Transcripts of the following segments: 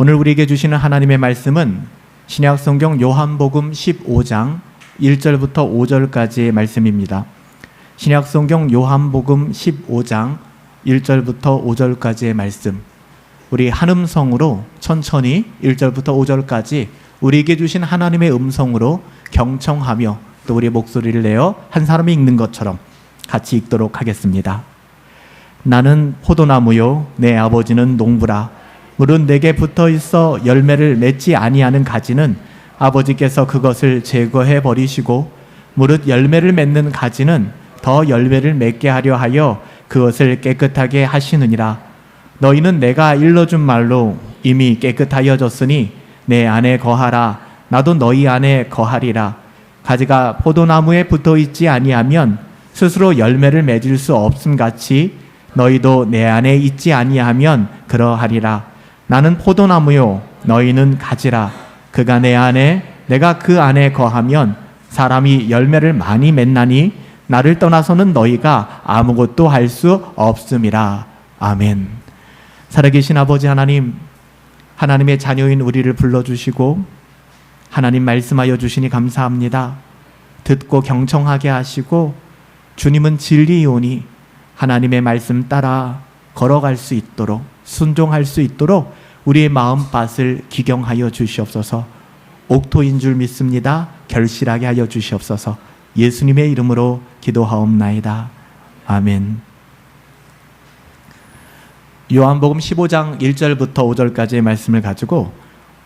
오늘 우리에게 주시는 하나님의 말씀은 신약성경 요한복음 15장 1절부터 5절까지의 말씀입니다. 신약성경 요한복음 15장 1절부터 5절까지의 말씀, 우리 한음성으로 천천히 1절부터 5절까지 우리에게 주신 하나님의 음성으로 경청하며 또 우리의 목소리를 내어 한 사람이 읽는 것처럼 같이 읽도록 하겠습니다. 나는 포도나무요 내 아버지는 농부라. 물은 내게 붙어 있어 열매를 맺지 아니하는 가지는 아버지께서 그것을 제거해 버리시고, 무릇 열매를 맺는 가지는 더 열매를 맺게 하려 하여 그것을 깨끗하게 하시느니라. 너희는 내가 일러준 말로 이미 깨끗하여졌으니 내 안에 거하라. 나도 너희 안에 거하리라. 가지가 포도나무에 붙어 있지 아니하면 스스로 열매를 맺을 수 없음 같이 너희도 내 안에 있지 아니하면 그러하리라. 나는 포도나무요 너희는 가지라. 그가 내 안에 내가 그 안에 거하면 사람이 열매를 많이 맺나니 나를 떠나서는 너희가 아무것도 할 수 없음이라. 아멘. 살아계신 아버지 하나님, 하나님의 자녀인 우리를 불러주시고 하나님 말씀하여 주시니 감사합니다. 듣고 경청하게 하시고 주님은 진리이오니 하나님의 말씀 따라 걸어갈 수 있도록, 순종할 수 있도록 우리의 마음밭을 기경하여 주시옵소서. 옥토인 줄 믿습니다. 결실하게 하여 주시옵소서. 예수님의 이름으로 기도하옵나이다. 아멘. 요한복음 15장 1절부터 5절까지의 말씀을 가지고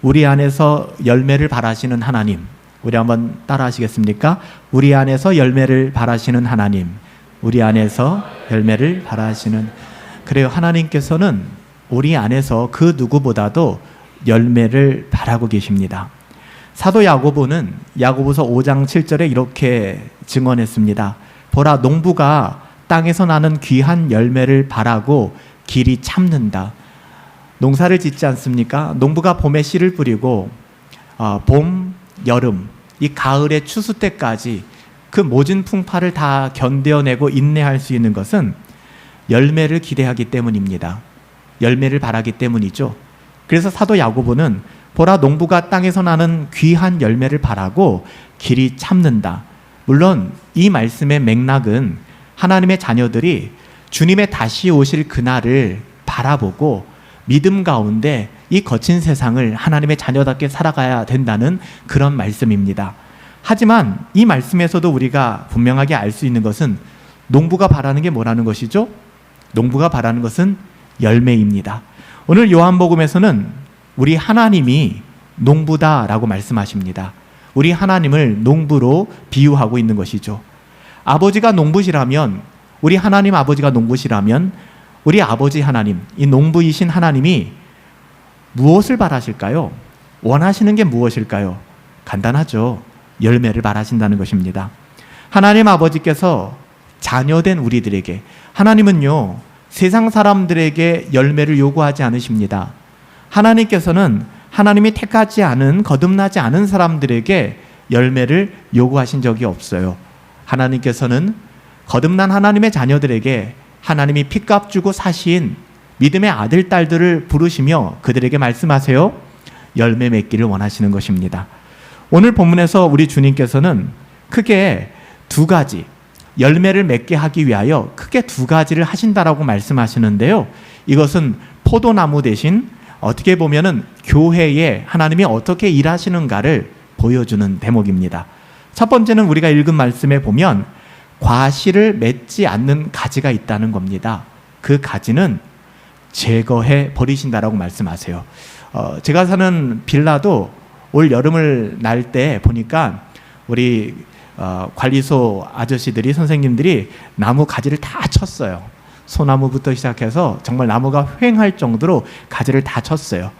우리 안에서 열매를 바라시는 하나님, 우리 한번 따라 하시겠습니까? 우리 안에서 열매를 바라시는 하나님, 우리 안에서 열매를 바라시는. 그래요, 하나님께서는 우리 안에서 그 누구보다도 열매를 바라고 계십니다. 사도 야고보는 야고보서 5장 7절에 이렇게 증언했습니다. 보라, 농부가 땅에서 나는 귀한 열매를 바라고 길이 참는다. 농사를 짓지 않습니까? 농부가 봄에 씨를 뿌리고 봄, 여름, 이 가을의 추수 때까지 그 모진 풍파를 다 견뎌내고 인내할 수 있는 것은 열매를 기대하기 때문입니다. 열매를 바라기 때문이죠. 그래서 사도 야고보는 보라, 농부가 땅에서 나는 귀한 열매를 바라고 길이 참는다. 물론 이 말씀의 맥락은 하나님의 자녀들이 주님의 다시 오실 그날을 바라보고 믿음 가운데 이 거친 세상을 하나님의 자녀답게 살아가야 된다는 그런 말씀입니다. 하지만 이 말씀에서도 우리가 분명하게 알 수 있는 것은 농부가 바라는 게 뭐라는 것이죠? 농부가 바라는 것은 열매입니다. 오늘 요한복음에서는 우리 하나님이 농부다라고 말씀하십니다. 우리 하나님을 농부로 비유하고 있는 것이죠. 아버지가 농부시라면, 우리 하나님 아버지가 농부시라면 우리 아버지 하나님, 이 농부이신 하나님이 무엇을 바라실까요? 원하시는 게 무엇일까요? 간단하죠. 열매를 바라신다는 것입니다. 하나님 아버지께서 자녀된 우리들에게, 하나님은요 세상 사람들에게 열매를 요구하지 않으십니다. 하나님께서는 하나님이 택하지 않은, 거듭나지 않은 사람들에게 열매를 요구하신 적이 없어요. 하나님께서는 거듭난 하나님의 자녀들에게 하나님이 핏값 주고 사신 믿음의 아들, 딸들을 부르시며 그들에게 말씀하세요. 열매 맺기를 원하시는 것입니다. 오늘 본문에서 우리 주님께서는 크게 두 가지, 열매를 맺게 하기 위하여 크게 두 가지를 하신다라고 말씀하시는데요. 이것은 포도나무 대신 어떻게 보면은 교회에 하나님이 어떻게 일하시는가를 보여주는 대목입니다. 첫 번째는 우리가 읽은 말씀에 보면 과실을 맺지 않는 가지가 있다는 겁니다. 그 가지는 제거해 버리신다라고 말씀하세요. 제가 사는 빌라도 올 여름을 날 때 보니까 우리 관리소 아저씨들이, 선생님들이 나무 가지를 다 쳤어요. 소나무부터 시작해서 정말 나무가 휑할 정도로 가지를 다 쳤어요.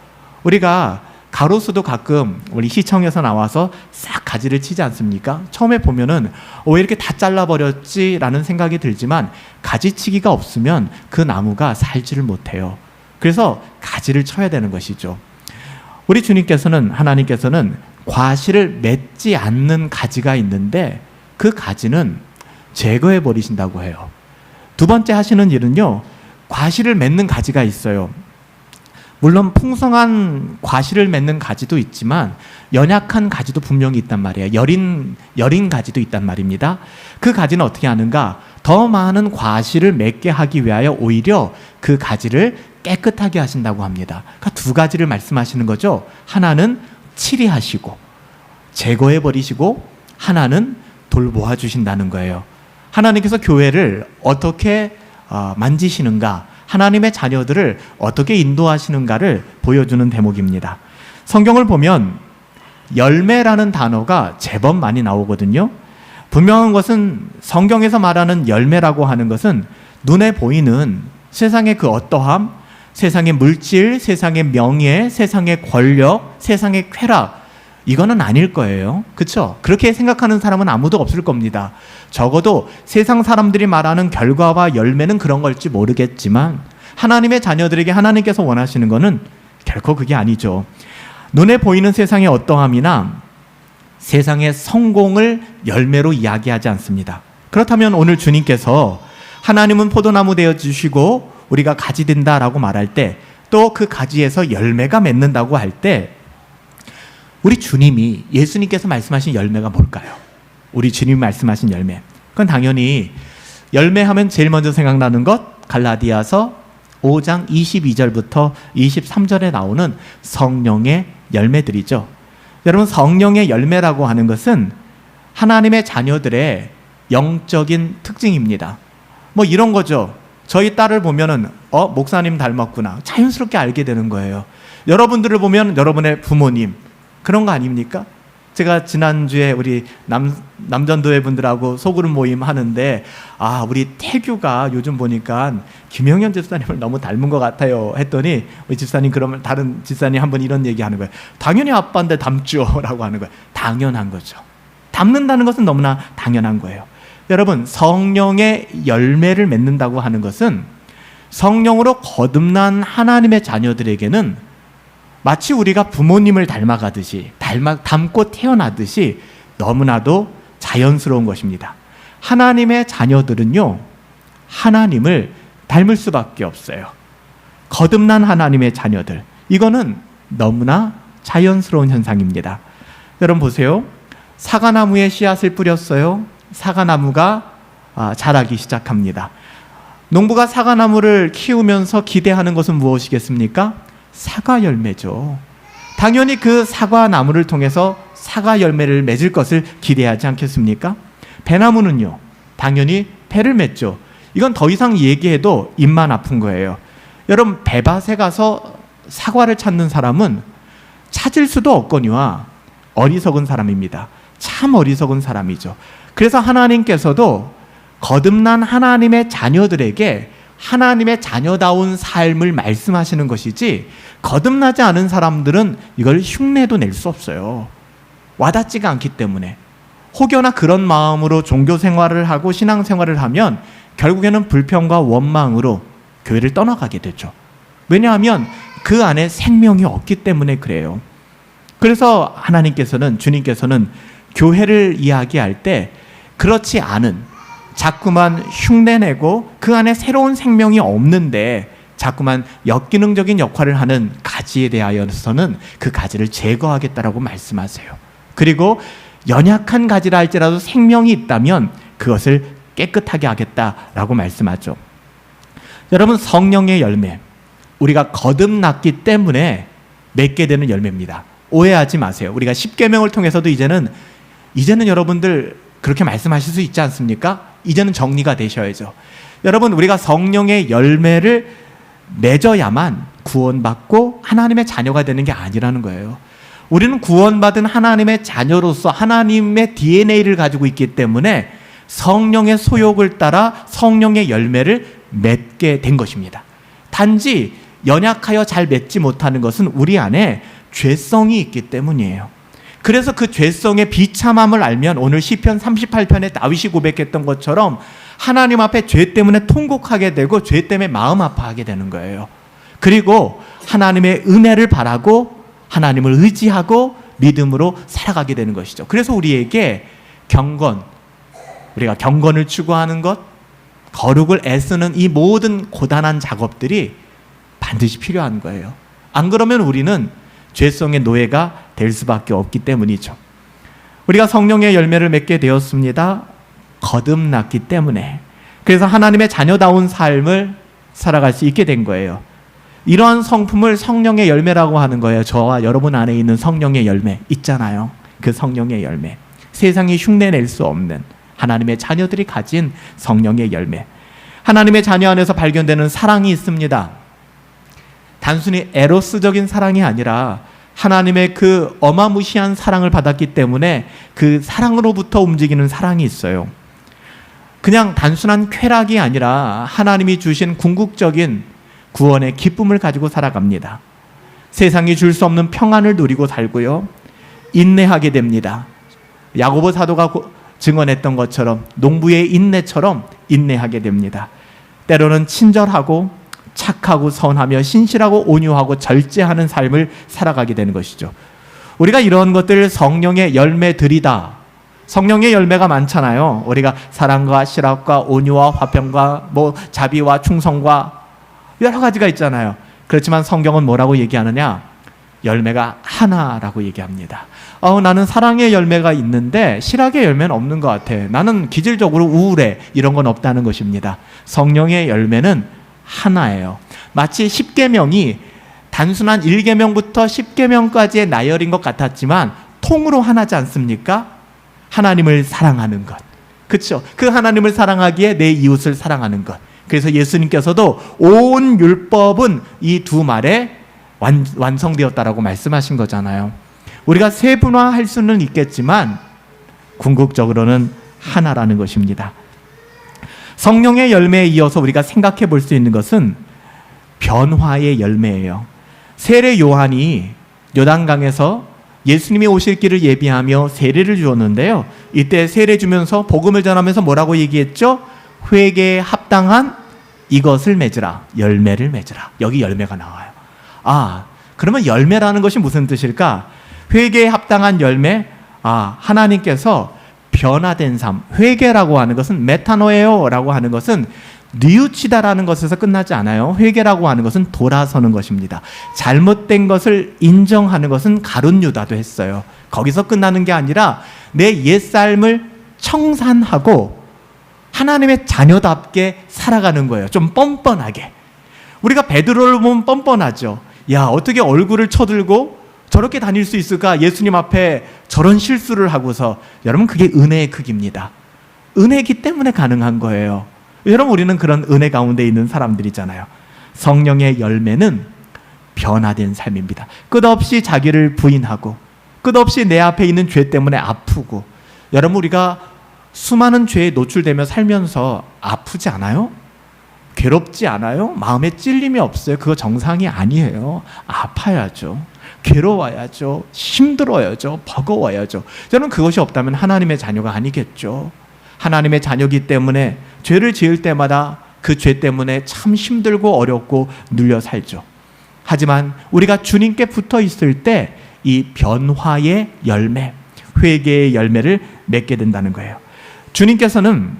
우리가 가로수도 가끔 우리 시청에서 나와서 싹 가지를 치지 않습니까? 처음에 보면은 왜 이렇게 다 잘라버렸지라는 생각이 들지만 가지치기가 없으면 그 나무가 살지를 못해요. 그래서 가지를 쳐야 되는 것이죠. 우리 주님께서는, 하나님께서는 과실을 맺지 않는 가지가 있는데 그 가지는 제거해 버리신다고 해요. 두 번째 하시는 일은요, 과실을 맺는 가지가 있어요. 물론 풍성한 과실을 맺는 가지도 있지만 연약한 가지도 분명히 있단 말이에요. 여린 가지도 있단 말입니다. 그 가지는 어떻게 하는가? 더 많은 과실을 맺게 하기 위하여 오히려 그 가지를 깨끗하게 하신다고 합니다. 그러니까 두 가지를 말씀하시는 거죠. 하나는 치리하시고 제거해버리시고, 하나는 돌보아 주신다는 거예요. 하나님께서 교회를 어떻게 만지시는가, 하나님의 자녀들을 어떻게 인도하시는가를 보여주는 대목입니다. 성경을 보면 열매라는 단어가 제법 많이 나오거든요. 분명한 것은 성경에서 말하는 열매라고 하는 것은 눈에 보이는 세상의 그 어떠함, 세상의 물질, 세상의 명예, 세상의 권력, 세상의 쾌락, 이거는 아닐 거예요. 그렇죠? 그렇게 생각하는 사람은 아무도 없을 겁니다. 적어도 세상 사람들이 말하는 결과와 열매는 그런 걸지 모르겠지만 하나님의 자녀들에게 하나님께서 원하시는 것은 결코 그게 아니죠. 눈에 보이는 세상의 어떠함이나 세상의 성공을 열매로 이야기하지 않습니다. 그렇다면 오늘 주님께서 하나님은 포도나무 되어 주시고 우리가 가지 된다라고 말할 때, 또 그 가지에서 열매가 맺는다고 할 때, 우리 주님이, 예수님께서 말씀하신 열매가 뭘까요? 우리 주님이 말씀하신 열매, 그건 당연히 열매하면 제일 먼저 생각나는 것, 갈라디아서 5장 22절부터 23절에 나오는 성령의 열매들이죠. 여러분, 성령의 열매라고 하는 것은 하나님의 자녀들의 영적인 특징입니다. 뭐 이런 거죠. 저희 딸을 보면은 목사님 닮았구나, 자연스럽게 알게 되는 거예요. 여러분들을 보면 여러분의 부모님, 그런 거 아닙니까? 제가 지난주에 우리 남전도회 분들하고 소그룹 모임 하는데, 우리 태규가 요즘 보니까 김영현 집사님을 너무 닮은 것 같아요 했더니, 우리 집사님, 그러면 다른 집사님 한 분 이런 얘기 하는 거예요. 당연히 아빠인데 닮죠 라고 하는 거예요. 당연한 거죠. 닮는다는 것은 너무나 당연한 거예요. 여러분, 성령의 열매를 맺는다고 하는 것은 성령으로 거듭난 하나님의 자녀들에게는 마치 우리가 부모님을 닮아가듯이, 닮고 태어나듯이 너무나도 자연스러운 것입니다. 하나님의 자녀들은요, 하나님을 닮을 수밖에 없어요. 거듭난 하나님의 자녀들, 이거는 너무나 자연스러운 현상입니다. 여러분 보세요. 사과나무에 씨앗을 뿌렸어요. 사과나무가 자라기 시작합니다. 농부가 사과나무를 키우면서 기대하는 것은 무엇이겠습니까? 사과 열매죠. 당연히 그 사과나무를 통해서 사과 열매를 맺을 것을 기대하지 않겠습니까? 배나무는요, 당연히 배를 맺죠. 이건 더 이상 얘기해도 입만 아픈 거예요. 여러분, 배밭에 가서 사과를 찾는 사람은 찾을 수도 없거니와 어리석은 사람입니다. 참 어리석은 사람이죠. 그래서 하나님께서도 거듭난 하나님의 자녀들에게 하나님의 자녀다운 삶을 말씀하시는 것이지, 거듭나지 않은 사람들은 이걸 흉내도 낼 수 없어요. 와닿지가 않기 때문에. 혹여나 그런 마음으로 종교 생활을 하고 신앙 생활을 하면 결국에는 불평과 원망으로 교회를 떠나가게 되죠. 왜냐하면 그 안에 생명이 없기 때문에 그래요. 그래서 하나님께서는, 주님께서는 교회를 이야기할 때 그렇지 않은, 자꾸만 흉내내고 그 안에 새로운 생명이 없는데 자꾸만 역기능적인 역할을 하는 가지에 대하여서는 그 가지를 제거하겠다라고 말씀하세요. 그리고 연약한 가지라 할지라도 생명이 있다면 그것을 깨끗하게 하겠다라고 말씀하죠. 여러분, 성령의 열매, 우리가 거듭났기 때문에 맺게 되는 열매입니다. 오해하지 마세요. 우리가 십계명을 통해서도 이제는 여러분들 그렇게 말씀하실 수 있지 않습니까? 이제는 정리가 되셔야죠. 여러분, 우리가 성령의 열매를 맺어야만 구원받고 하나님의 자녀가 되는 게 아니라는 거예요. 우리는 구원받은 하나님의 자녀로서 하나님의 DNA를 가지고 있기 때문에 성령의 소욕을 따라 성령의 열매를 맺게 된 것입니다. 단지 연약하여 잘 맺지 못하는 것은 우리 안에 죄성이 있기 때문이에요. 그래서 그 죄성의 비참함을 알면 오늘 시편 38편에 다윗이 고백했던 것처럼 하나님 앞에 죄 때문에 통곡하게 되고 죄 때문에 마음 아파하게 되는 거예요. 그리고 하나님의 은혜를 바라고 하나님을 의지하고 믿음으로 살아가게 되는 것이죠. 그래서 우리에게 경건, 우리가 경건을 추구하는 것, 거룩을 애쓰는 이 모든 고단한 작업들이 반드시 필요한 거예요. 안 그러면 우리는 죄성의 노예가 될 수밖에 없기 때문이죠. 우리가 성령의 열매를 맺게 되었습니다. 거듭났기 때문에. 그래서 하나님의 자녀다운 삶을 살아갈 수 있게 된 거예요. 이러한 성품을 성령의 열매라고 하는 거예요. 저와 여러분 안에 있는 성령의 열매 있잖아요. 그 성령의 열매. 세상이 흉내낼 수 없는 하나님의 자녀들이 가진 성령의 열매. 하나님의 자녀 안에서 발견되는 사랑이 있습니다. 단순히 에로스적인 사랑이 아니라 하나님의 그 어마무시한 사랑을 받았기 때문에 그 사랑으로부터 움직이는 사랑이 있어요. 그냥 단순한 쾌락이 아니라 하나님이 주신 궁극적인 구원의 기쁨을 가지고 살아갑니다. 세상이 줄 수 없는 평안을 누리고 살고요. 인내하게 됩니다. 야고보 사도가 증언했던 것처럼 농부의 인내처럼 인내하게 됩니다. 때로는 친절하고 착하고 선하며 신실하고 온유하고 절제하는 삶을 살아가게 되는 것이죠. 우리가 이런 것들 성령의 열매들이다. 성령의 열매가 많잖아요. 우리가 사랑과 실학과 온유와 화평과 자비와 충성과 여러 가지가 있잖아요. 그렇지만 성경은 뭐라고 얘기하느냐? 열매가 하나라고 얘기합니다. 나는 사랑의 열매가 있는데 실학의 열매는 없는 것 같아. 나는 기질적으로 우울해. 이런 건 없다는 것입니다. 성령의 열매는 하나예요. 마치 10계명이 단순한 1계명부터 10계명까지의 나열인 것 같았지만 통으로 하나지 않습니까? 하나님을 사랑하는 것. 그렇죠? 그 하나님을 사랑하기에 내 이웃을 사랑하는 것. 그래서 예수님께서도 온 율법은 이 두 말에 완성되었다라고 말씀하신 거잖아요. 우리가 세분화할 수는 있겠지만 궁극적으로는 하나라는 것입니다. 성령의 열매에 이어서 우리가 생각해 볼 수 있는 것은 변화의 열매예요. 세례 요한이 요단강에서 예수님이 오실 길을 예비하며 세례를 주었는데요. 이때 세례 주면서 복음을 전하면서 뭐라고 얘기했죠? 회개에 합당한 이것을 맺으라. 열매를 맺으라. 여기 열매가 나와요. 그러면 열매라는 것이 무슨 뜻일까? 회개에 합당한 열매? 하나님께서 변화된 삶. 회개라고 하는 것은 메타노에오라고 하는 것은 뉘우치다라는 것에서 끝나지 않아요. 회개라고 하는 것은 돌아서는 것입니다. 잘못된 것을 인정하는 것은 가룟유다도 했어요. 거기서 끝나는 게 아니라 내 옛삶을 청산하고 하나님의 자녀답게 살아가는 거예요. 좀 뻔뻔하게. 우리가 베드로를 보면 뻔뻔하죠. 어떻게 얼굴을 쳐들고 저렇게 다닐 수 있을까? 예수님 앞에 저런 실수를 하고서. 여러분, 그게 은혜의 크기입니다. 은혜이기 때문에 가능한 거예요. 여러분, 우리는 그런 은혜 가운데 있는 사람들이잖아요. 성령의 열매는 변화된 삶입니다. 끝없이 자기를 부인하고 끝없이 내 앞에 있는 죄 때문에 아프고. 여러분, 우리가 수많은 죄에 노출되며 살면서 아프지 않아요? 괴롭지 않아요? 마음에 찔림이 없어요? 그거 정상이 아니에요. 아파야죠. 괴로워야죠. 힘들어야죠. 버거워야죠. 저는 그것이 없다면 하나님의 자녀가 아니겠죠. 하나님의 자녀이기 때문에 죄를 지을 때마다 그 죄 때문에 참 힘들고 어렵고 눌려 살죠. 하지만 우리가 주님께 붙어 있을 때 이 변화의 열매, 회개의 열매를 맺게 된다는 거예요. 주님께서는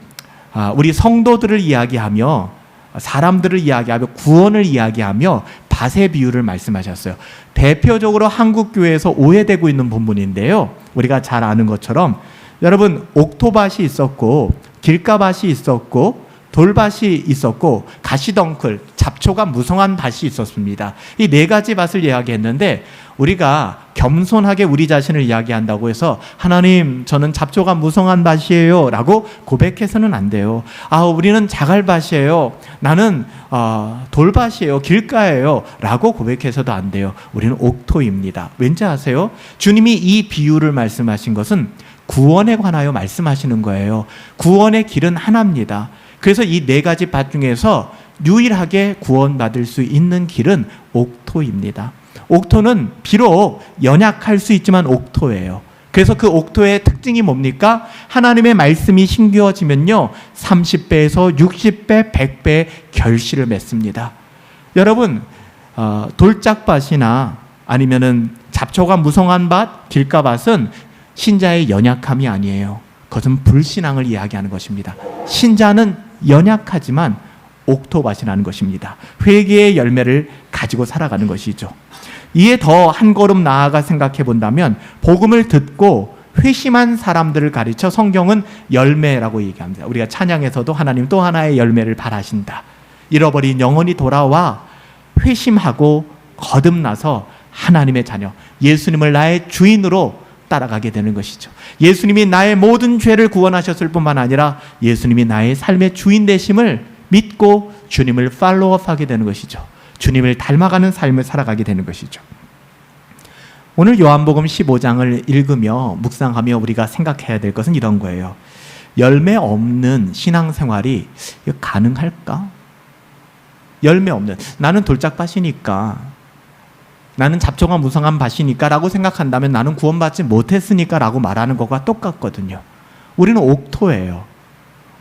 우리 성도들을 이야기하며 사람들을 이야기하며 구원을 이야기하며 밭의 비유를 말씀하셨어요. 대표적으로 한국교회에서 오해되고 있는 부분인데요. 우리가 잘 아는 것처럼 여러분, 옥토밭이 있었고 길가밭이 있었고 돌밭이 있었고 가시덩클, 잡초가 무성한 밭이 있었습니다. 이 네 가지 밭을 이야기했는데 우리가 겸손하게 우리 자신을 이야기한다고 해서 하나님, 저는 잡초가 무성한 밭이에요 라고 고백해서는 안 돼요. 우리는 자갈밭이에요. 나는 돌밭이에요. 길가예요 라고 고백해서도 안 돼요. 우리는 옥토입니다. 왠지 아세요? 주님이 이 비유를 말씀하신 것은 구원에 관하여 말씀하시는 거예요. 구원의 길은 하나입니다. 그래서 이 네 가지 밭 중에서 유일하게 구원받을 수 있는 길은 옥토입니다. 옥토는 비록 연약할 수 있지만 옥토예요. 그래서 그 옥토의 특징이 뭡니까? 하나님의 말씀이 심겨지면요 30배에서 60배, 100배의 결실을 맺습니다. 여러분, 돌짝밭이나 아니면은 잡초가 무성한 밭, 길가밭은 신자의 연약함이 아니에요. 그것은 불신앙을 이야기하는 것입니다. 신자는 연약하지만 옥토밭이라는 것입니다. 회개의 열매를 가지고 살아가는 것이죠. 이에 더 한 걸음 나아가 생각해 본다면 복음을 듣고 회심한 사람들을 가르쳐 성경은 열매라고 얘기합니다. 우리가 찬양에서도 하나님 또 하나의 열매를 바라신다. 잃어버린 영혼이 돌아와 회심하고 거듭나서 하나님의 자녀, 예수님을 나의 주인으로 따라가게 되는 것이죠. 예수님이 나의 모든 죄를 구원하셨을 뿐만 아니라 예수님이 나의 삶의 주인 되심을 믿고 주님을 팔로우업하게 되는 것이죠. 주님을 닮아가는 삶을 살아가게 되는 것이죠. 오늘 요한복음 15장을 읽으며 묵상하며 우리가 생각해야 될 것은 이런 거예요. 열매 없는 신앙생활이 가능할까? 열매 없는, 나는 돌짝밭이니까, 나는 잡초가 무성한 밭이니까 라고 생각한다면 나는 구원받지 못했으니까 라고 말하는 것과 똑같거든요. 우리는 옥토예요.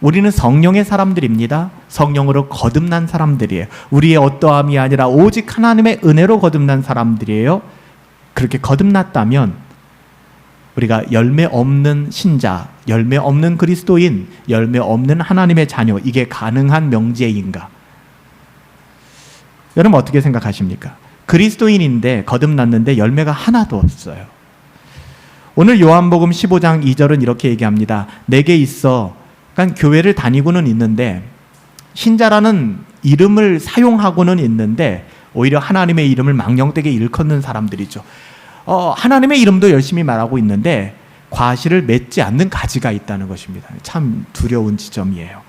우리는 성령의 사람들입니다. 성령으로 거듭난 사람들이에요. 우리의 어떠함이 아니라 오직 하나님의 은혜로 거듭난 사람들이에요. 그렇게 거듭났다면 우리가 열매 없는 신자, 열매 없는 그리스도인, 열매 없는 하나님의 자녀, 이게 가능한 명제인가? 여러분 어떻게 생각하십니까? 그리스도인인데 거듭났는데 열매가 하나도 없어요. 오늘 요한복음 15장 2절은 이렇게 얘기합니다. 내게 있어, 그러니까 교회를 다니고는 있는데 신자라는 이름을 사용하고는 있는데 오히려 하나님의 이름을 망령되게 일컫는 사람들이죠. 하나님의 이름도 열심히 말하고 있는데 과실을 맺지 않는 가지가 있다는 것입니다. 참 두려운 지점이에요.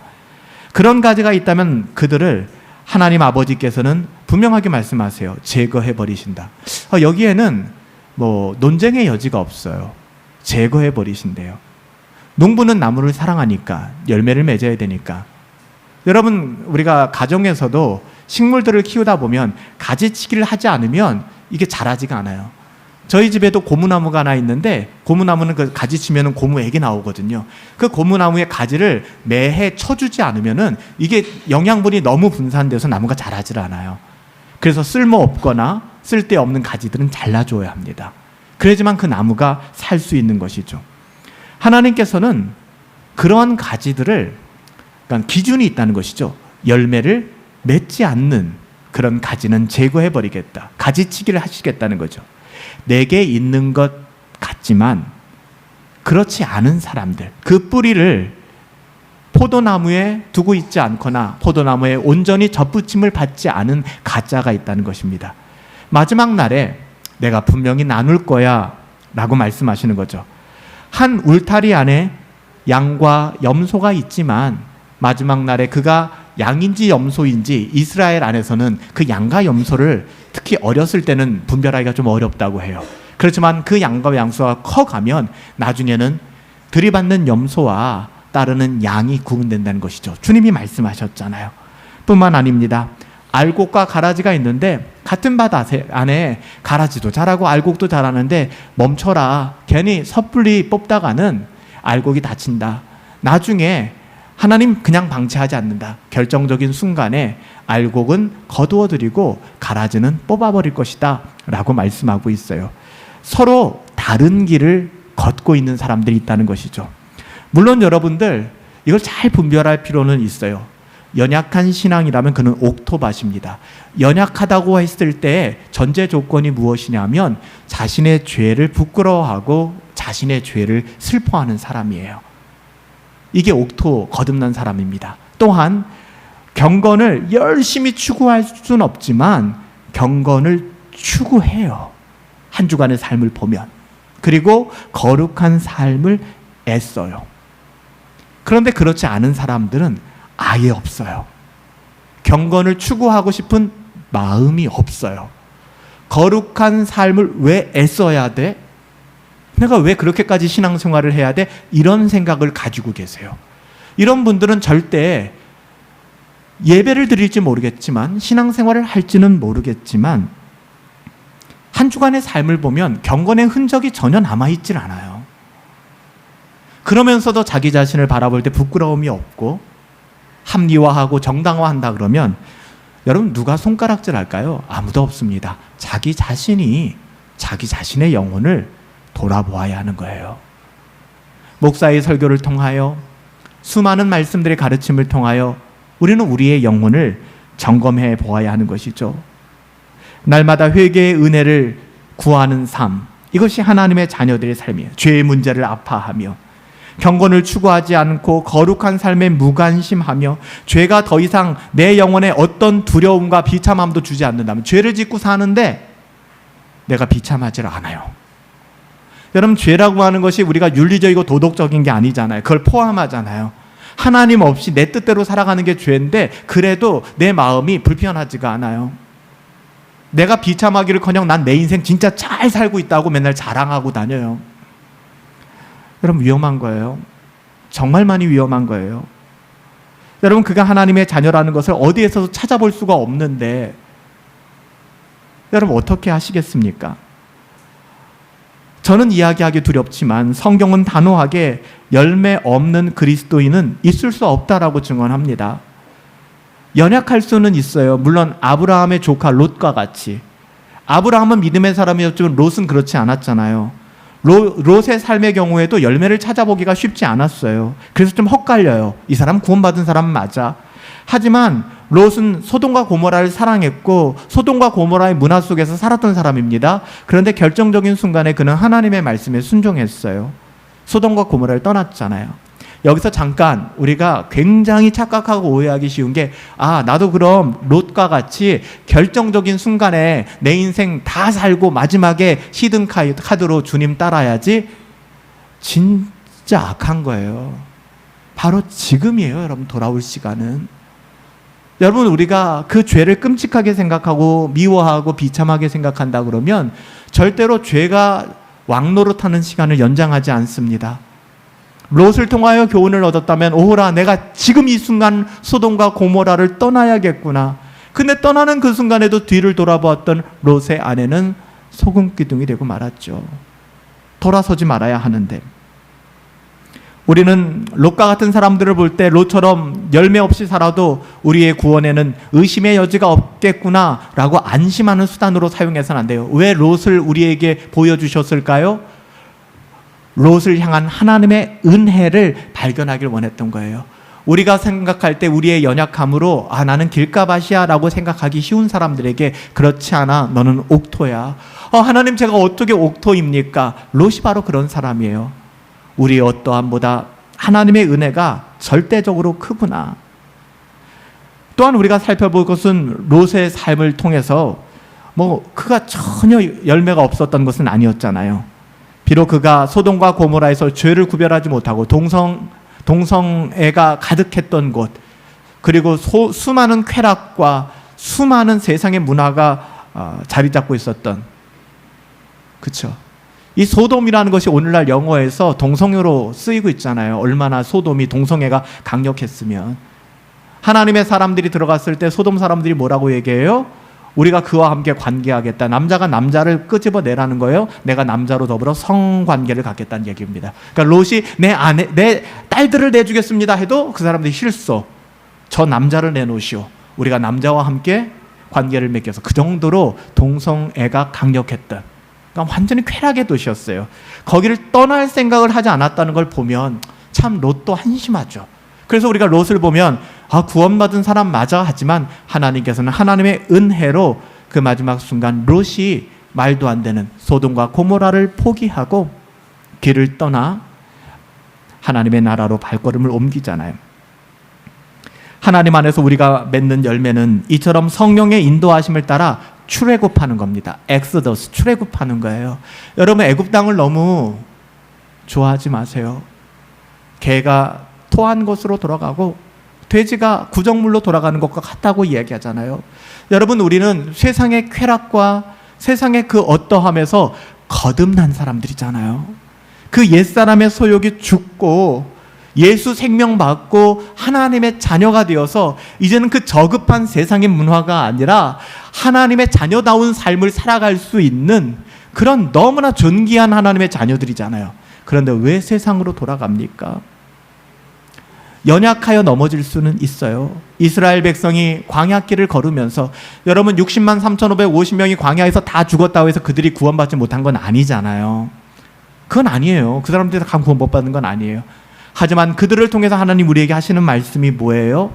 그런 가지가 있다면 그들을 하나님 아버지께서는 분명하게 말씀하세요. 제거해 버리신다. 여기에는 논쟁의 여지가 없어요. 제거해 버리신대요. 농부는 나무를 사랑하니까, 열매를 맺어야 되니까. 여러분, 우리가 가정에서도 식물들을 키우다 보면 가지치기를 하지 않으면 이게 자라지가 않아요. 저희 집에도 고무나무가 하나 있는데 고무나무는 그 가지치면 고무액이 나오거든요. 그 고무나무의 가지를 매해 쳐주지 않으면 이게 영양분이 너무 분산돼서 나무가 자라질 않아요. 그래서 쓸모없거나 쓸데없는 가지들은 잘라줘야 합니다. 그래야지만 그 나무가 살 수 있는 것이죠. 하나님께서는 그러한 가지들을, 그러니까 기준이 있다는 것이죠. 열매를 맺지 않는 그런 가지는 제거해버리겠다. 가지치기를 하시겠다는 거죠. 내게 있는 것 같지만 그렇지 않은 사람들, 그 뿌리를 포도나무에 두고 있지 않거나 포도나무에 온전히 접붙임을 받지 않은 가짜가 있다는 것입니다. 마지막 날에 내가 분명히 나눌 거야 라고 말씀하시는 거죠. 한 울타리 안에 양과 염소가 있지만 마지막 날에 그가 양인지 염소인지 이스라엘 안에서는 그 양과 염소를 특히 어렸을 때는 분별하기가 좀 어렵다고 해요. 그렇지만 그 양과 염소가 커가면 나중에는 들이받는 염소와 따르는 양이 구분된다는 것이죠. 주님이 말씀하셨잖아요. 뿐만 아닙니다. 알곡과 가라지가 있는데 같은 밭 안에 가라지도 자라고 알곡도 자라는데 멈춰라. 괜히 섣불리 뽑다가는 알곡이 다친다. 나중에 하나님 그냥 방치하지 않는다. 결정적인 순간에 알곡은 거두어드리고 가라지는 뽑아버릴 것이다 라고 말씀하고 있어요. 서로 다른 길을 걷고 있는 사람들이 있다는 것이죠. 물론 여러분들 이걸 잘 분별할 필요는 있어요. 연약한 신앙이라면 그는 옥토밭입니다. 연약하다고 했을 때 전제 조건이 무엇이냐면 자신의 죄를 부끄러워하고 자신의 죄를 슬퍼하는 사람이에요. 이게 옥토 거듭난 사람입니다. 또한 경건을 열심히 추구할 수는 없지만 경건을 추구해요. 한 주간의 삶을 보면. 그리고 거룩한 삶을 애써요. 그런데 그렇지 않은 사람들은 아예 없어요. 경건을 추구하고 싶은 마음이 없어요. 거룩한 삶을 왜 애써야 돼? 내가 왜 그렇게까지 신앙생활을 해야 돼? 이런 생각을 가지고 계세요. 이런 분들은 절대 예배를 드릴지 모르겠지만 신앙생활을 할지는 모르겠지만 한 주간의 삶을 보면 경건의 흔적이 전혀 남아있질 않아요. 그러면서도 자기 자신을 바라볼 때 부끄러움이 없고 합리화하고 정당화한다 그러면 여러분 누가 손가락질 할까요? 아무도 없습니다. 자기 자신이 자기 자신의 영혼을 돌아보아야 하는 거예요. 목사의 설교를 통하여 수많은 말씀들의 가르침을 통하여 우리는 우리의 영혼을 점검해 보아야 하는 것이죠. 날마다 회개의 은혜를 구하는 삶, 이것이 하나님의 자녀들의 삶이에요. 죄의 문제를 아파하며 경건을 추구하지 않고 거룩한 삶에 무관심하며 죄가 더 이상 내 영혼에 어떤 두려움과 비참함도 주지 않는다면, 죄를 짓고 사는데 내가 비참하지 않아요. 여러분, 죄라고 하는 것이 우리가 윤리적이고 도덕적인 게 아니잖아요. 그걸 포함하잖아요. 하나님 없이 내 뜻대로 살아가는 게 죄인데 그래도 내 마음이 불편하지가 않아요. 내가 비참하기를커녕 난 내 인생 진짜 잘 살고 있다고 맨날 자랑하고 다녀요. 여러분, 위험한 거예요. 정말 많이 위험한 거예요. 여러분, 그가 하나님의 자녀라는 것을 어디에서도 찾아볼 수가 없는데 여러분, 어떻게 하시겠습니까? 저는 이야기하기 두렵지만 성경은 단호하게 열매 없는 그리스도인은 있을 수 없다라고 증언합니다. 연약할 수는 있어요. 물론 아브라함의 조카 롯과 같이. 아브라함은 믿음의 사람이었지만 롯은 그렇지 않았잖아요. 롯의 삶의 경우에도 열매를 찾아보기가 쉽지 않았어요. 그래서 좀 헛갈려요. 이 사람 구원받은 사람 맞아. 하지만 롯은 소돔과 고모라를 사랑했고 소돔과 고모라의 문화 속에서 살았던 사람입니다. 그런데 결정적인 순간에 그는 하나님의 말씀에 순종했어요. 소돔과 고모라를 떠났잖아요. 여기서 잠깐 우리가 굉장히 착각하고 오해하기 쉬운 게, 나도 그럼 롯과 같이 결정적인 순간에 내 인생 다 살고 마지막에 히든 카드로 주님 따라야지. 진짜 악한 거예요. 바로 지금이에요, 여러분. 돌아올 시간은. 여러분, 우리가 그 죄를 끔찍하게 생각하고 미워하고 비참하게 생각한다 그러면 절대로 죄가 왕노릇하는 시간을 연장하지 않습니다. 롯을 통하여 교훈을 얻었다면, 오호라, 내가 지금 이 순간 소돔과 고모라를 떠나야겠구나. 근데 떠나는 그 순간에도 뒤를 돌아보았던 롯의 아내는 소금기둥이 되고 말았죠. 돌아서지 말아야 하는데, 우리는 롯과 같은 사람들을 볼 때 롯처럼 열매 없이 살아도 우리의 구원에는 의심의 여지가 없겠구나 라고 안심하는 수단으로 사용해서는 안 돼요. 왜 롯을 우리에게 보여주셨을까요? 롯을 향한 하나님의 은혜를 발견하길 원했던 거예요. 우리가 생각할 때 우리의 연약함으로 나는 길가밭이야 라고 생각하기 쉬운 사람들에게, 그렇지 않아, 너는 옥토야. 하나님, 제가 어떻게 옥토입니까? 롯이 바로 그런 사람이에요. 우리의 어떠함보다 하나님의 은혜가 절대적으로 크구나. 또한 우리가 살펴볼 것은 롯의 삶을 통해서 그가 전혀 열매가 없었던 것은 아니었잖아요. 비록 그가 소돔과 고모라에서 죄를 구별하지 못하고 동성애가 가득했던 곳, 그리고 수많은 쾌락과 수많은 세상의 문화가 자리 잡고 있었던, 그렇죠? 이 소돔이라는 것이 오늘날 영어에서 동성애로 쓰이고 있잖아요. 얼마나 소돔이, 동성애가 강력했으면. 하나님의 사람들이 들어갔을 때 소돔 사람들이 뭐라고 얘기해요? 우리가 그와 함께 관계하겠다. 남자가 남자를 끄집어내라는 거예요. 내가 남자로 더불어 성관계를 갖겠다는 얘기입니다. 그러니까 롯이 내 딸들을 내주겠습니다 해도 그 사람들이 싫소. 저 남자를 내놓으시오. 우리가 남자와 함께 관계를 맺어서. 그 정도로 동성애가 강력했던, 그러니까 완전히 쾌락의 도시였어요. 거기를 떠날 생각을 하지 않았다는 걸 보면 참 롯도 한심하죠. 그래서 우리가 롯을 보면 구원받은 사람 맞아 하지만 하나님께서는 하나님의 은혜로 그 마지막 순간 롯이 말도 안 되는 소돔과 고모라를 포기하고 길을 떠나 하나님의 나라로 발걸음을 옮기잖아요. 하나님 안에서 우리가 맺는 열매는 이처럼 성령의 인도하심을 따라 출애굽하는 겁니다. 엑소더스, 출애굽하는 거예요. 여러분, 애굽 땅을 너무 좋아하지 마세요. 개가 토한 곳으로 돌아가고 돼지가 구정물로 돌아가는 것과 같다고 이야기하잖아요. 여러분, 우리는 세상의 쾌락과 세상의 그 어떠함에서 거듭난 사람들이잖아요. 그 옛사람의 소욕이 죽고 예수 생명 받고 하나님의 자녀가 되어서 이제는 그 저급한 세상의 문화가 아니라 하나님의 자녀다운 삶을 살아갈 수 있는 그런 너무나 존귀한 하나님의 자녀들이잖아요. 그런데 왜 세상으로 돌아갑니까? 연약하여 넘어질 수는 있어요. 이스라엘 백성이 광야길을 걸으면서, 여러분, 60만 3,550명이 광야에서 다 죽었다고 해서 그들이 구원받지 못한 건 아니잖아요. 그건 아니에요. 그 사람들이 다 구원 못 받는 건 아니에요. 하지만 그들을 통해서 하나님 우리에게 하시는 말씀이 뭐예요?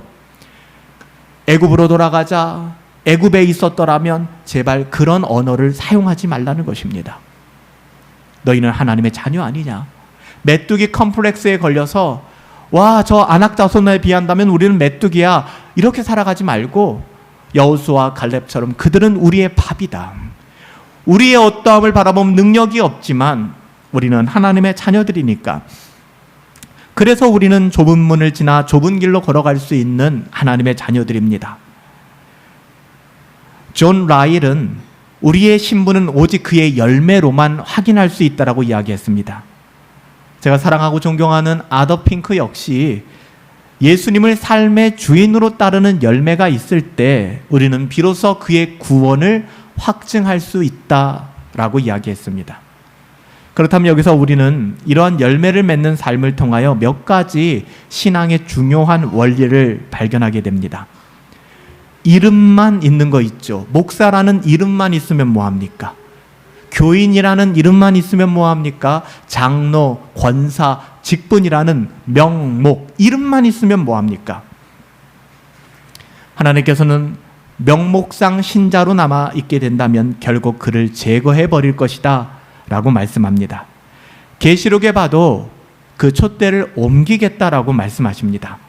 애굽으로 돌아가자. 애굽에 있었더라면 제발 그런 언어를 사용하지 말라는 것입니다. 너희는 하나님의 자녀 아니냐? 메뚜기 컴플렉스에 걸려서 와, 저 아낙 자손에 비한다면 우리는 메뚜기야, 이렇게 살아가지 말고 여호수아와 갈렙처럼 그들은 우리의 밥이다. 우리의 어떠함을 바라보면 능력이 없지만 우리는 하나님의 자녀들이니까, 그래서 우리는 좁은 문을 지나 좁은 길로 걸어갈 수 있는 하나님의 자녀들입니다. 존 라일은 우리의 신분은 오직 그의 열매로만 확인할 수 있다라고 이야기했습니다. 제가 사랑하고 존경하는 아더 핑크 역시 예수님을 삶의 주인으로 따르는 열매가 있을 때 우리는 비로소 그의 구원을 확증할 수 있다라고 이야기했습니다. 그렇다면 여기서 우리는 이러한 열매를 맺는 삶을 통하여 몇 가지 신앙의 중요한 원리를 발견하게 됩니다. 이름만 있는 거 있죠. 목사라는 이름만 있으면 뭐합니까? 교인이라는 이름만 있으면 뭐합니까? 장로, 권사, 직분이라는 명목, 이름만 있으면 뭐합니까? 하나님께서는 명목상 신자로 남아 있게 된다면 결국 그를 제거해 버릴 것이다 라고 말씀합니다. 계시록에 봐도 그 촛대를 옮기겠다라고 말씀하십니다.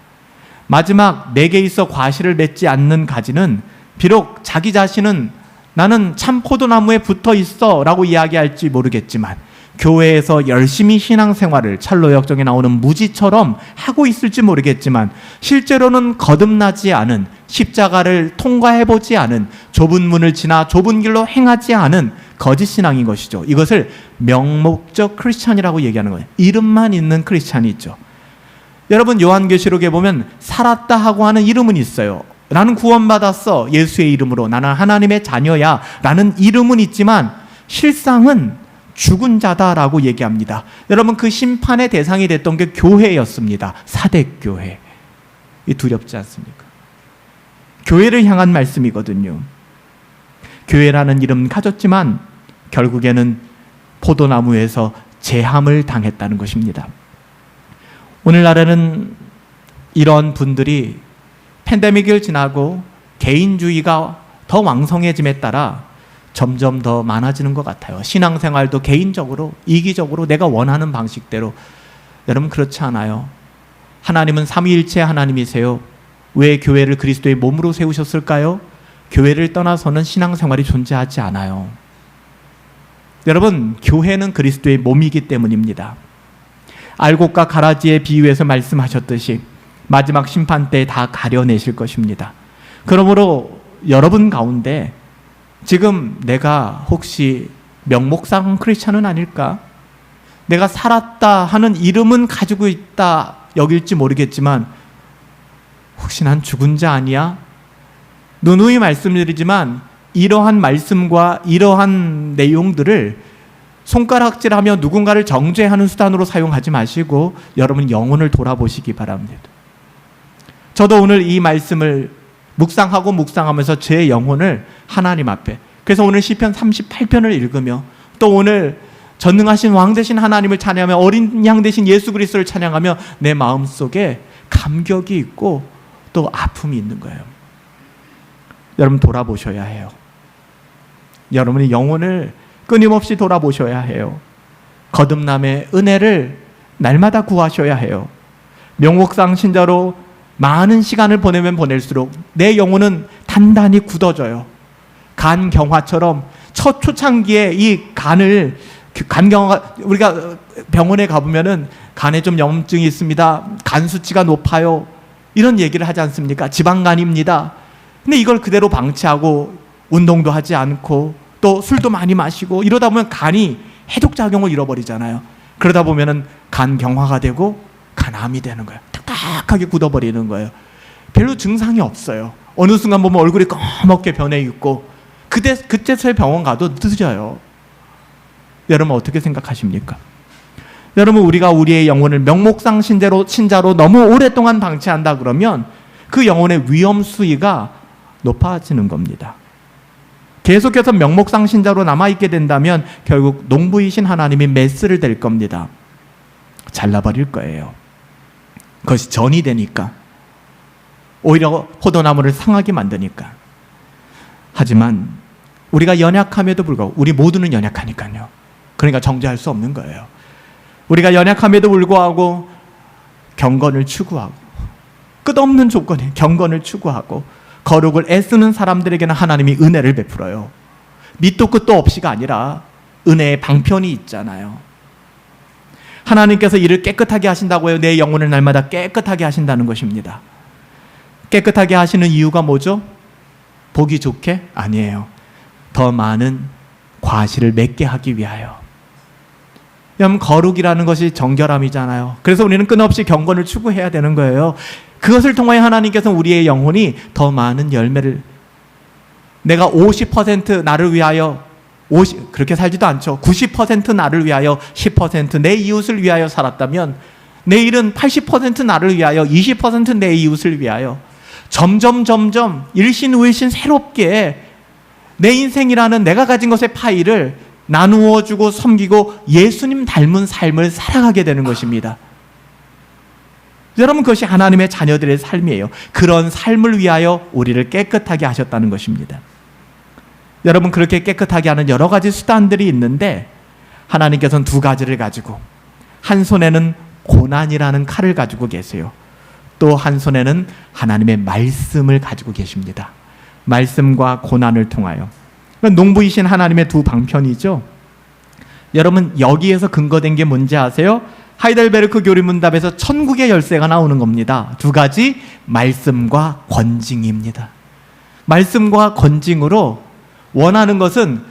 마지막 내게 있어 과실을 맺지 않는 가지는 비록 자기 자신은 나는 참 포도나무에 붙어 있어 라고 이야기할지 모르겠지만 교회에서 열심히 신앙생활을 찰로 역정에 나오는 무지처럼 하고 있을지 모르겠지만 실제로는 거듭나지 않은, 십자가를 통과해보지 않은, 좁은 문을 지나 좁은 길로 행하지 않은 거짓 신앙인 것이죠. 이것을 명목적 크리스찬이라고 얘기하는 거예요. 이름만 있는 크리스찬이 있죠. 여러분, 요한계시록에 보면 살았다 하고 하는 이름은 있어요. 나는 구원받았어, 예수의 이름으로, 나는 하나님의 자녀야 라는 이름은 있지만 실상은 죽은 자다라고 얘기합니다. 여러분, 그 심판의 대상이 됐던 게 교회였습니다. 사대교회. 이 두렵지 않습니까? 교회를 향한 말씀이거든요. 교회라는 이름 가졌지만 결국에는 포도나무에서 제함을 당했다는 것입니다. 오늘날에는 이런 분들이 팬데믹을 지나고 개인주의가 더 왕성해짐에 따라 점점 더 많아지는 것 같아요. 신앙생활도 개인적으로, 이기적으로 내가 원하는 방식대로. 여러분, 그렇지 않아요. 하나님은 삼위일체 하나님이세요. 왜 교회를 그리스도의 몸으로 세우셨을까요? 교회를 떠나서는 신앙생활이 존재하지 않아요. 여러분, 교회는 그리스도의 몸이기 때문입니다. 알곡과 가라지의 비유에서 말씀하셨듯이 마지막 심판 때 다 가려내실 것입니다. 그러므로 여러분 가운데 지금 내가 혹시 명목상 크리스찬은 아닐까? 내가 살았다 하는 이름은 가지고 있다 여길지 모르겠지만 혹시 난 죽은 자 아니야? 누누이 말씀드리지만 이러한 말씀과 이러한 내용들을 손가락질하며 누군가를 정죄하는 수단으로 사용하지 마시고 여러분 영혼을 돌아보시기 바랍니다. 저도 오늘 이 말씀을 묵상하면서 제 영혼을 하나님 앞에, 그래서 오늘 시편 38편을 읽으며 또 오늘 전능하신 왕 되신 하나님을 찬양하며 어린 양 되신 예수 그리스도를 찬양하며 내 마음속에 감격이 있고 또 아픔이 있는 거예요. 여러분, 돌아보셔야 해요. 여러분의 영혼을 끊임없이 돌아보셔야 해요. 거듭남의 은혜를 날마다 구하셔야 해요. 명목상 신자로 많은 시간을 보내면 보낼수록 내 영혼은 단단히 굳어져요. 간경화처럼 첫 초창기에 이 간을, 간경화, 우리가 병원에 가보면은 간에 좀 염증이 있습니다, 간 수치가 높아요, 이런 얘기를 하지 않습니까? 지방간입니다. 근데 이걸 그대로 방치하고 운동도 하지 않고 또 술도 많이 마시고 이러다 보면 간이 해독작용을 잃어버리잖아요. 그러다 보면은 간경화가 되고 간암이 되는 거예요. 딱딱하게 굳어버리는 거예요. 별로 증상이 없어요. 어느 순간 보면 얼굴이 검게 변해 있고 그때서야 병원 가도 늦어요. 여러분, 어떻게 생각하십니까? 여러분, 우리가 우리의 영혼을 명목상 신자로 너무 오랫동안 방치한다 그러면 그 영혼의 위험 수위가 높아지는 겁니다. 계속해서 명목상 신자로 남아있게 된다면 결국 농부이신 하나님이 메스를 댈 겁니다. 잘라버릴 거예요. 그것이 전이 되니까, 오히려 포도나무를 상하게 만드니까. 하지만 우리가 연약함에도 불구하고, 우리 모두는 연약하니까요. 그러니까 정죄할 수 없는 거예요. 우리가 연약함에도 불구하고 경건을 추구하고, 끝없는 조건에 경건을 추구하고 거룩을 애쓰는 사람들에게는 하나님이 은혜를 베풀어요. 밑도 끝도 없이가 아니라 은혜의 방편이 있잖아요. 하나님께서 이를 깨끗하게 하신다고 해요. 내 영혼을 날마다 깨끗하게 하신다는 것입니다. 깨끗하게 하시는 이유가 뭐죠? 보기 좋게? 아니에요. 더 많은 과실을 맺게 하기 위하여. 여러분, 거룩이라는 것이 정결함이잖아요. 그래서 우리는 끊임없이 경건을 추구해야 되는 거예요. 그것을 통하여 하나님께서는 우리의 영혼이 더 많은 열매를, 내가 50% 나를 위하여 그렇게 살지도 않죠. 90% 나를 위하여, 10% 내 이웃을 위하여 살았다면 내일은 80% 나를 위하여, 20% 내 이웃을 위하여, 점점 일신의신 새롭게 내 인생이라는 내가 가진 것의 파일을 나누어 주고 섬기고 예수님 닮은 삶을 살아가게 되는 것입니다. 여러분, 그것이 하나님의 자녀들의 삶이에요. 그런 삶을 위하여 우리를 깨끗하게 하셨다는 것입니다. 여러분, 그렇게 깨끗하게 하는 여러 가지 수단들이 있는데 하나님께서는 두 가지를 가지고, 한 손에는 고난이라는 칼을 가지고 계세요. 또 한 손에는 하나님의 말씀을 가지고 계십니다. 말씀과 고난을 통하여. 농부이신 하나님의 두 방편이죠. 여러분, 여기에서 근거된 게 뭔지 아세요? 하이델베르크 교리문답에서 천국의 열쇠가 나오는 겁니다. 두 가지, 말씀과 권징입니다. 말씀과 권징으로 원하는 것은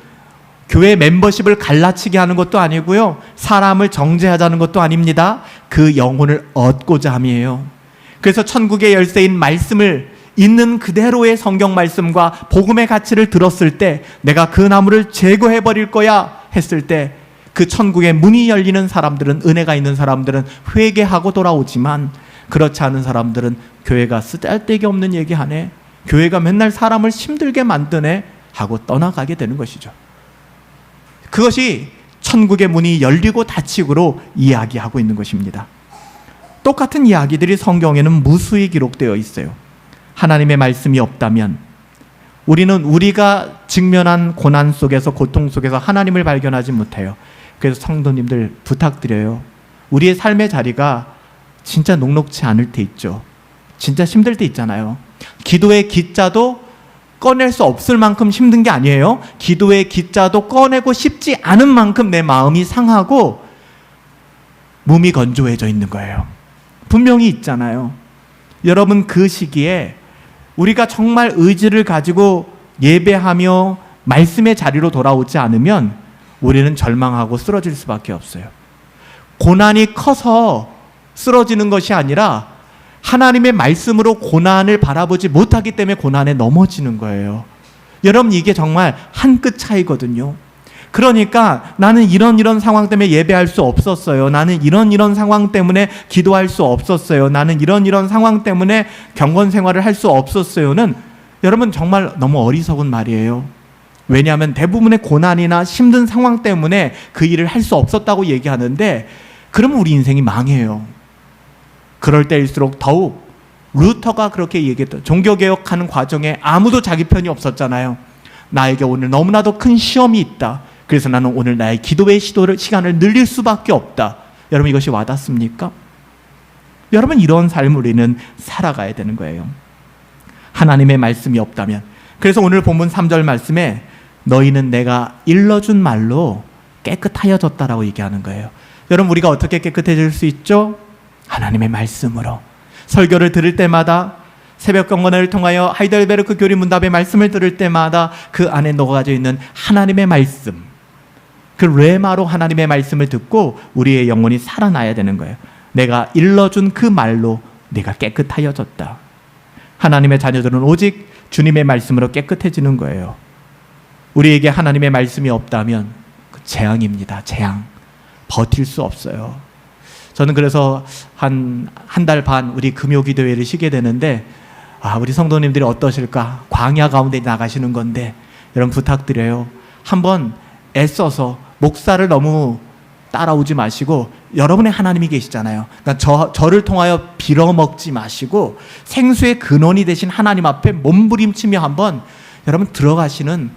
교회 멤버십을 갈라치게 하는 것도 아니고요, 사람을 정죄하자는 것도 아닙니다. 그 영혼을 얻고자 함이에요. 그래서 천국의 열쇠인 말씀을 있는 그대로의 성경 말씀과 복음의 가치를 들었을 때, 내가 그 나무를 제거해버릴 거야 했을 때 그 천국의 문이 열리는 사람들은, 은혜가 있는 사람들은 회개하고 돌아오지만, 그렇지 않은 사람들은 교회가 쓰잘데기 없는 얘기하네, 교회가 맨날 사람을 힘들게 만드네 하고 떠나가게 되는 것이죠. 그것이 천국의 문이 열리고 닫히고로 이야기하고 있는 것입니다. 똑같은 이야기들이 성경에는 무수히 기록되어 있어요. 하나님의 말씀이 없다면 우리는 우리가 직면한 고난 속에서, 고통 속에서 하나님을 발견하지 못해요. 그래서 성도님들 부탁드려요. 우리의 삶의 자리가 진짜 녹록치 않을 때 있죠. 진짜 힘들 때 있잖아요. 기도의 기자도 꺼낼 수 없을 만큼 힘든 게 아니에요. 기도의 기자도 꺼내고 싶지 않은 만큼 내 마음이 상하고 몸이 건조해져 있는 거예요. 분명히 있잖아요. 여러분, 그 시기에 우리가 정말 의지를 가지고 예배하며 말씀의 자리로 돌아오지 않으면 우리는 절망하고 쓰러질 수밖에 없어요. 고난이 커서 쓰러지는 것이 아니라 하나님의 말씀으로 고난을 바라보지 못하기 때문에 고난에 넘어지는 거예요. 여러분, 이게 정말 한 끗 차이거든요. 그러니까 나는 이런 상황 때문에 예배할 수 없었어요. 나는 이런 상황 때문에 기도할 수 없었어요. 나는 이런 상황 때문에 경건 생활을 할 수 없었어요는, 여러분, 정말 너무 어리석은 말이에요. 왜냐하면 대부분의 고난이나 힘든 상황 때문에 그 일을 할 수 없었다고 얘기하는데, 그러면 우리 인생이 망해요. 그럴 때일수록 더욱, 루터가 그렇게 얘기했던, 종교개혁하는 과정에 아무도 자기 편이 없었잖아요. 나에게 오늘 너무나도 큰 시험이 있다. 그래서 나는 오늘 나의 기도의 시간을 늘릴 수밖에 없다. 여러분, 이것이 와닿습니까? 여러분, 이런 삶을 우리는 살아가야 되는 거예요. 하나님의 말씀이 없다면. 그래서 오늘 본문 3절 말씀에 너희는 내가 일러준 말로 깨끗하여졌다라고 얘기하는 거예요. 여러분, 우리가 어떻게 깨끗해질 수 있죠? 하나님의 말씀으로. 설교를 들을 때마다, 새벽 경건을 통하여 하이델베르크 교리 문답의 말씀을 들을 때마다 그 안에 녹아져 있는 하나님의 말씀, 그 레마로 하나님의 말씀을 듣고 우리의 영혼이 살아나야 되는 거예요. 내가 일러준 그 말로 내가 깨끗하여졌다. 하나님의 자녀들은 오직 주님의 말씀으로 깨끗해지는 거예요. 우리에게 하나님의 말씀이 없다면 재앙입니다. 재앙. 버틸 수 없어요. 저는 그래서 한 달 반 우리 금요기도회를 쉬게 되는데, 우리 성도님들이 어떠실까? 광야 가운데 나가시는 건데 여러분, 부탁드려요. 한번 애써서, 목사를 너무 따라오지 마시고, 여러분의 하나님이 계시잖아요. 그러니까 저를 통하여 빌어먹지 마시고 생수의 근원이 되신 하나님 앞에 몸부림치며 한번 여러분 들어가시는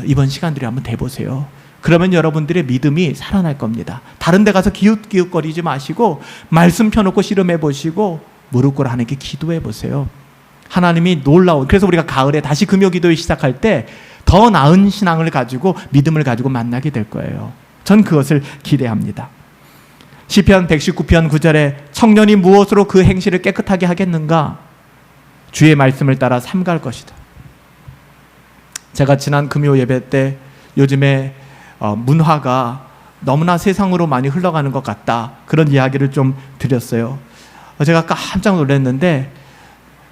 이번 시간들이 한번 돼보세요. 그러면 여러분들의 믿음이 살아날 겁니다. 다른 데 가서 기웃기웃거리지 마시고 말씀 펴놓고 씨름해 보시고 무릎 꿇어 하나님께 기도해 보세요. 하나님이 놀라운, 그래서 우리가 가을에 다시 금요 기도회 시작할 때 더 나은 신앙을 가지고 믿음을 가지고 만나게 될 거예요. 전 그것을 기대합니다. 시편 119편 9절에 청년이 무엇으로 그 행실을 깨끗하게 하겠는가? 주의 말씀을 따라 삼갈 것이다. 제가 지난 금요 예배 때 요즘에 문화가 너무나 세상으로 많이 흘러가는 것 같다, 그런 이야기를 좀 드렸어요. 제가 깜짝 놀랐는데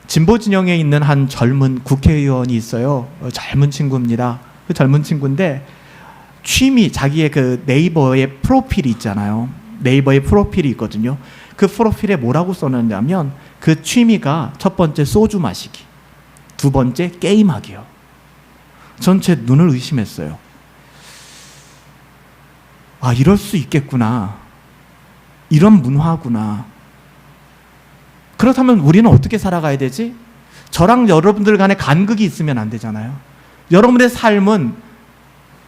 진보 진영에 있는 한 젊은 국회의원이 있어요. 젊은 친구입니다. 그 젊은 친구인데 취미, 자기의 그 네이버의 프로필이 있잖아요. 네이버에 프로필이 있거든요. 그 프로필에 뭐라고 써놨냐면 그 취미가 첫 번째 소주 마시기, 두 번째 게임하기요. 전 제 눈을 의심했어요. 아, 이럴 수 있겠구나. 이런 문화구나. 그렇다면 우리는 어떻게 살아가야 되지? 저랑 여러분들 간에 간극이 있으면 안 되잖아요. 여러분의 삶은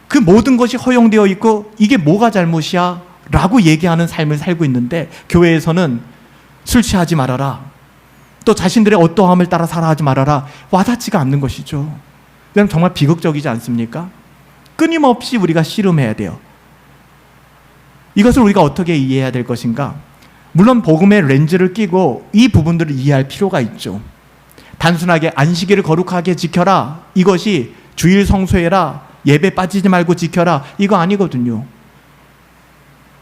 그 모든 것이 허용되어 있고 이게 뭐가 잘못이야? 라고 얘기하는 삶을 살고 있는데 교회에서는 술 취하지 말아라, 또 자신들의 어떠함을 따라 살아가지 말아라, 와닿지가 않는 것이죠. 그냥 정말 비극적이지 않습니까? 끊임없이 우리가 씨름해야 돼요. 이것을 우리가 어떻게 이해해야 될 것인가? 물론 복음의 렌즈를 끼고 이 부분들을 이해할 필요가 있죠. 단순하게 안식일을 거룩하게 지켜라, 이것이 주일 성수해라, 예배 빠지지 말고 지켜라, 이거 아니거든요.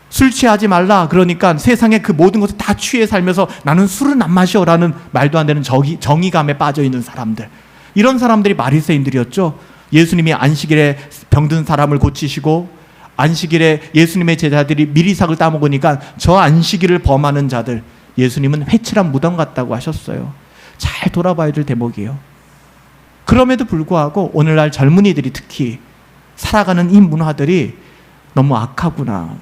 술 취하지 말라, 그러니까 세상의 그 모든 것을 다 취해 살면서 나는 술은 안 마셔라는 말도 안 되는 정의감에 빠져 있는 사람들, 이런 사람들이 바리새인들이었죠. 예수님이 안식일에 병든 사람을 고치시고 안식일에 예수님의 제자들이 미리삭을 따먹으니까 저 안식일을 범하는 자들, 예수님은 회칠한 무덤 같다고 하셨어요. 잘 돌아봐야 될 대목이에요. 그럼에도 불구하고 오늘날 젊은이들이 특히 살아가는 이 문화들이 너무 악하구나.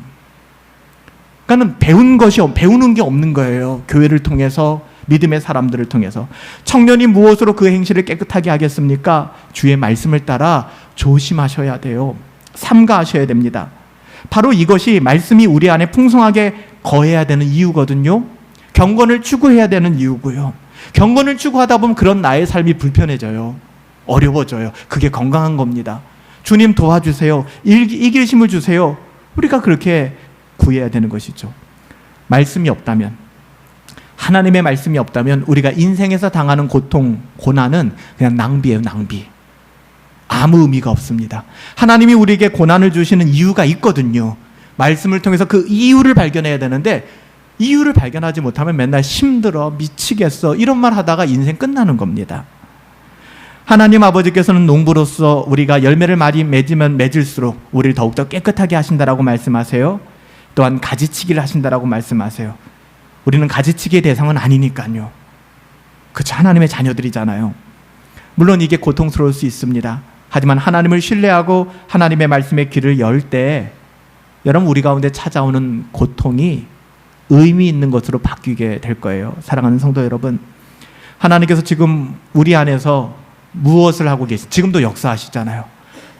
그러니까 배우는 게 없는 거예요. 교회를 통해서, 믿음의 사람들을 통해서. 청년이 무엇으로 그 행실을 깨끗하게 하겠습니까? 주의 말씀을 따라 조심하셔야 돼요. 삼가하셔야 됩니다. 바로 이것이 말씀이 우리 안에 풍성하게 거해야 되는 이유거든요. 경건을 추구해야 되는 이유고요. 경건을 추구하다 보면 그런 나의 삶이 불편해져요. 어려워져요. 그게 건강한 겁니다. 주님 도와주세요. 이기심을 주세요. 우리가 그렇게 구해야 되는 것이죠. 말씀이 없다면, 하나님의 말씀이 없다면 우리가 인생에서 당하는 고통, 고난은 그냥 낭비예요. 낭비. 아무 의미가 없습니다. 하나님이 우리에게 고난을 주시는 이유가 있거든요. 말씀을 통해서 그 이유를 발견해야 되는데 이유를 발견하지 못하면 맨날 힘들어, 미치겠어, 이런 말 하다가 인생 끝나는 겁니다. 하나님 아버지께서는 농부로서 우리가 열매를 많이 맺으면 맺을수록 우리를 더욱더 깨끗하게 하신다라고 말씀하세요. 또한 가지치기를 하신다라고 말씀하세요. 우리는 가지치기의 대상은 아니니까요. 그렇죠. 하나님의 자녀들이잖아요. 물론 이게 고통스러울 수 있습니다. 하지만 하나님을 신뢰하고 하나님의 말씀에 귀를 열 때 여러분 우리 가운데 찾아오는 고통이 의미 있는 것으로 바뀌게 될 거예요. 사랑하는 성도 여러분, 하나님께서 지금 우리 안에서 무엇을 하고 지금도 역사하시잖아요.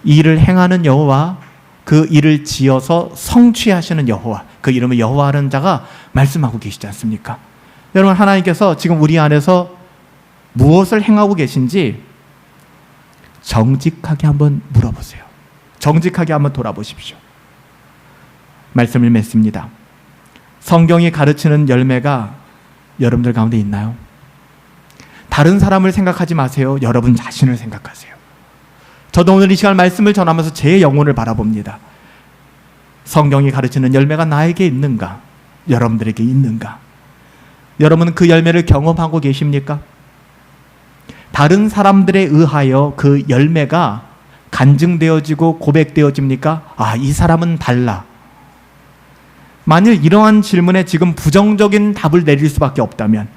이 일을 행하는 여호와, 그 일을 지어서 성취하시는 여호와, 그 이름을 여호와라는 자가 말씀하고 계시지 않습니까? 여러분, 하나님께서 지금 우리 안에서 무엇을 행하고 계신지 정직하게 한번 물어보세요. 정직하게 한번 돌아보십시오. 말씀을 맺습니다. 성경이 가르치는 열매가 여러분들 가운데 있나요? 다른 사람을 생각하지 마세요. 여러분 자신을 생각하세요. 저도 오늘 이 시간 말씀을 전하면서 제 영혼을 바라봅니다. 성경이 가르치는 열매가 나에게 있는가? 여러분들에게 있는가? 여러분은 그 열매를 경험하고 계십니까? 다른 사람들에 의하여 그 열매가 간증되어지고 고백되어집니까? 아, 이 사람은 달라. 만일 이러한 질문에 지금 부정적인 답을 내릴 수밖에 없다면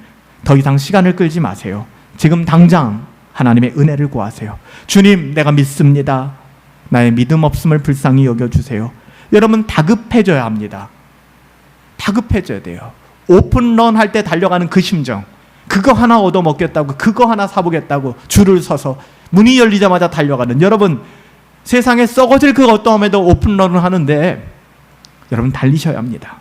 더 이상 시간을 끌지 마세요. 지금 당장 하나님의 은혜를 구하세요. 주님, 내가 믿습니다. 나의 믿음 없음을 불쌍히 여겨주세요. 여러분, 다급해져야 합니다. 다급해져야 돼요. 오픈런 할 때 달려가는 그 심정, 그거 하나 얻어먹겠다고, 그거 하나 사보겠다고 줄을 서서 문이 열리자마자 달려가는, 여러분 세상에 썩어질 그 어떠함에도 오픈런을 하는데 여러분 달리셔야 합니다.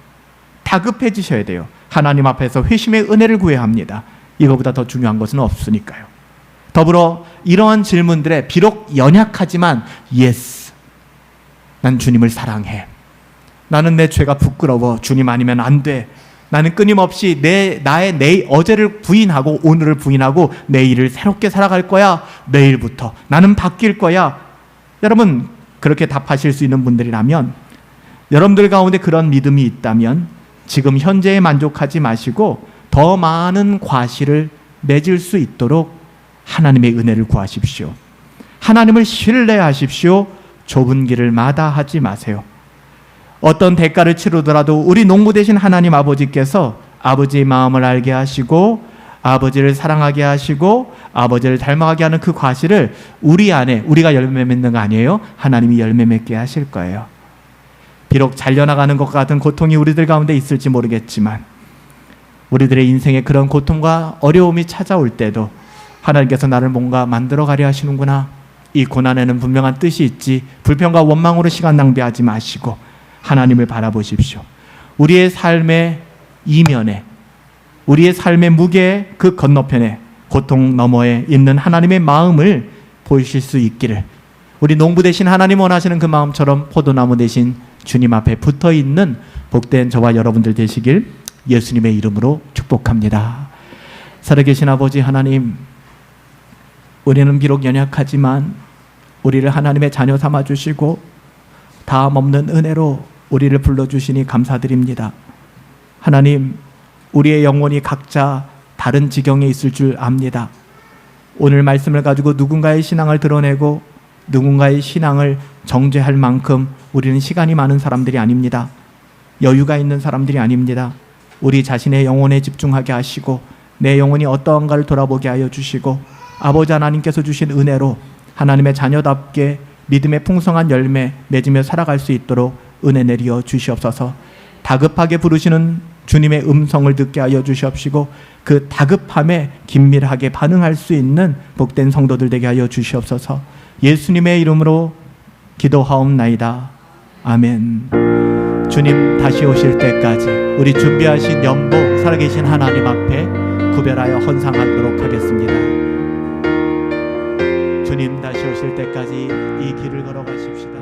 다급해지셔야 돼요. 하나님 앞에서 회심의 은혜를 구해야 합니다. 이거보다 더 중요한 것은 없으니까요. 더불어 이러한 질문들에 비록 연약하지만 예스, 난 주님을 사랑해. 나는 내 죄가 부끄러워. 주님 아니면 안 돼. 나는 끊임없이 나의 어제를 부인하고 오늘을 부인하고 내일을 새롭게 살아갈 거야. 내일부터 나는 바뀔 거야. 여러분 그렇게 답하실 수 있는 분들이라면, 여러분들 가운데 그런 믿음이 있다면 지금 현재에 만족하지 마시고 더 많은 과실을 맺을 수 있도록 하나님의 은혜를 구하십시오. 하나님을 신뢰하십시오. 좁은 길을 마다하지 마세요. 어떤 대가를 치르더라도 우리 농부 되신 하나님 아버지께서 아버지의 마음을 알게 하시고 아버지를 사랑하게 하시고 아버지를 닮아가게 하는 그 과실을 우리 안에, 우리가 열매 맺는 거 아니에요. 하나님이 열매 맺게 하실 거예요. 비록 잘려나가는 것 같은 고통이 우리들 가운데 있을지 모르겠지만, 우리들의 인생에 그런 고통과 어려움이 찾아올 때도 하나님께서 나를 뭔가 만들어가려 하시는구나, 이 고난에는 분명한 뜻이 있지, 불평과 원망으로 시간 낭비하지 마시고 하나님을 바라보십시오. 우리의 삶의 이면에, 우리의 삶의 무게 그 건너편에, 고통 너머에 있는 하나님의 마음을 보이실 수 있기를, 우리 농부 되신 하나님 원하시는 그 마음처럼 포도나무 되신 주님 앞에 붙어있는 복된 저와 여러분들 되시길 예수님의 이름으로 축복합니다. 살아계신 아버지 하나님, 우리는 비록 연약하지만 우리를 하나님의 자녀 삼아주시고 다음 없는 은혜로 우리를 불러주시니 감사드립니다. 하나님, 우리의 영혼이 각자 다른 지경에 있을 줄 압니다. 오늘 말씀을 가지고 누군가의 신앙을 드러내고 누군가의 신앙을 정죄할 만큼 우리는 시간이 많은 사람들이 아닙니다. 여유가 있는 사람들이 아닙니다. 우리 자신의 영혼에 집중하게 하시고 내 영혼이 어떠한가를 돌아보게 하여 주시고 아버지 하나님께서 주신 은혜로 하나님의 자녀답게 믿음의 풍성한 열매 맺으며 살아갈 수 있도록 은혜 내려 주시옵소서. 다급하게 부르시는 주님의 음성을 듣게 하여 주시옵시고 그 다급함에 긴밀하게 반응할 수 있는 복된 성도들 되게 하여 주시옵소서. 예수님의 이름으로 기도하옵나이다. 아멘. 주님 다시 오실 때까지 우리 준비하신 연복 살아계신 하나님 앞에 구별하여 헌상하도록 하겠습니다. 주님 다시 오실 때까지 이 길을 걸어가십시다.